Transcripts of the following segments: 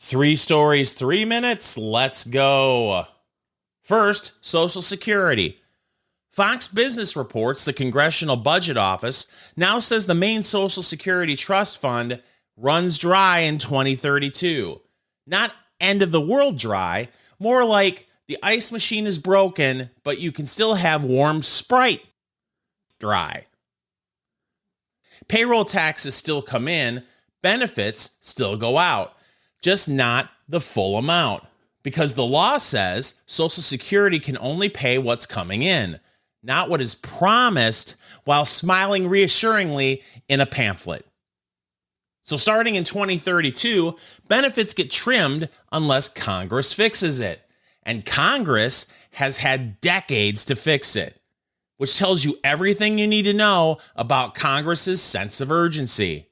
Three stories, 3 minutes. Let's go. First, Social Security. Fox Business reports the Congressional Budget Office now says the main Social Security trust fund runs dry in 2032. Not end of the world dry, more like the ice machine is broken, but you can still have warm Sprite dry. Payroll taxes still come in, benefits still go out, just not the full amount, because the law says Social Security can only pay what's coming in, not what is promised while smiling reassuringly in a pamphlet. So starting in 2032, benefits get trimmed unless Congress fixes it. And Congress has had decades to fix it, which tells you everything you need to know about Congress's sense of urgency.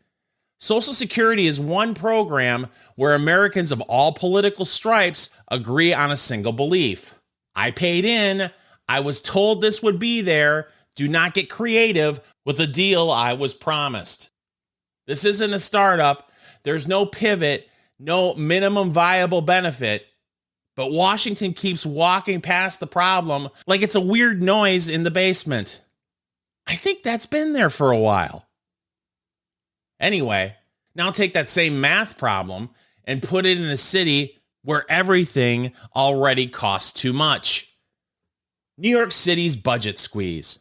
Social Security is one program where Americans of all political stripes agree on a single belief. I paid in. I was told this would be there. Do not get creative with the deal I was promised. This isn't a startup. There's no pivot, no minimum viable benefit. But Washington keeps walking past the problem like it's a weird noise in the basement. I think that's been there for a while. Anyway, now take that same math problem and put it in a city where everything already costs too much. New York City's budget squeeze.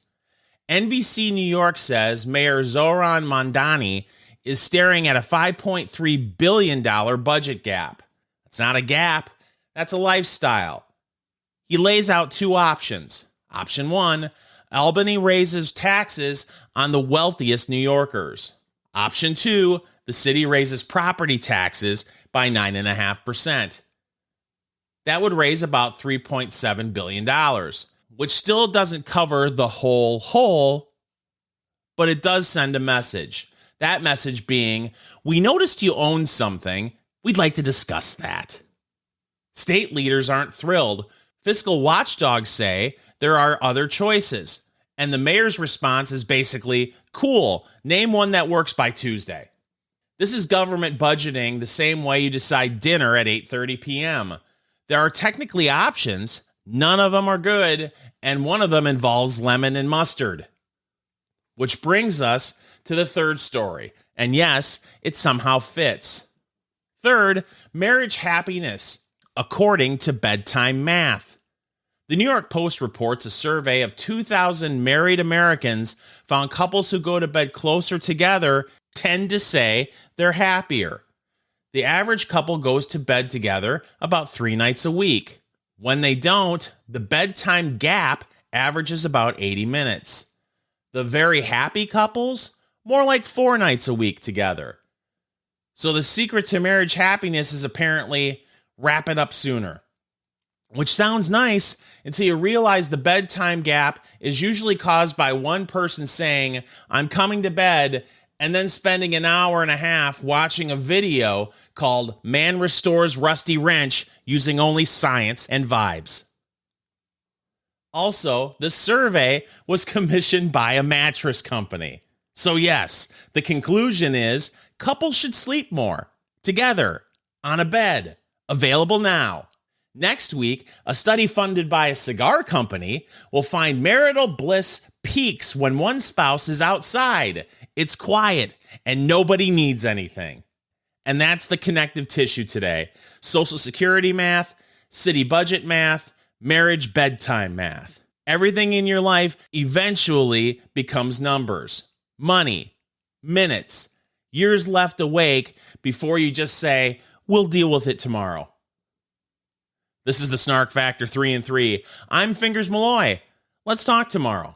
NBC New York says Mayor Zohran Mamdani is staring at a $5.3 billion budget gap. That's not a gap. That's a lifestyle. He lays out two options. Option one, Albany raises taxes on the wealthiest New Yorkers. Option two, the city raises property taxes by 9.5%. That would raise about $3.7 billion, which still doesn't cover the whole hole, but it does send a message. That message being, we noticed you own something. We'd like to discuss that. State leaders aren't thrilled. Fiscal watchdogs say there are other choices. And the mayor's response is basically, cool, name one that works by Tuesday. This is government budgeting the same way you decide dinner at 8:30 p.m. There are technically options. None of them are good. And one of them involves lemon and mustard. Which brings us to the third story. And yes, it somehow fits. Third, marriage happiness, according to bedtime math. The New York Post reports a survey of 2,000 married Americans found couples who go to bed closer together tend to say they're happier. The average couple goes to bed together about 3 nights a week. When they don't, the bedtime gap averages about 80 minutes. The very happy couples, more like 4 nights a week together. So the secret to marriage happiness is apparently wrap it up sooner. Which sounds nice until you realize the bedtime gap is usually caused by one person saying, I'm coming to bed, and then spending an hour and a half watching a video called Man Restores Rusty Wrench using only science and vibes. Also, the survey was commissioned by a mattress company. So yes, the conclusion is couples should sleep more, together, on a bed. Available now. Next week, a study funded by a cigar company will find marital bliss peaks when one spouse is outside. It's quiet and nobody needs anything. And that's the connective tissue today. Social Security math, city budget math, marriage bedtime math. Everything in your life eventually becomes numbers. Money, minutes, years left awake before you just say, we'll deal with it tomorrow. This is the Snark Factor 3 and 3. I'm Fingers Malloy. Let's talk tomorrow.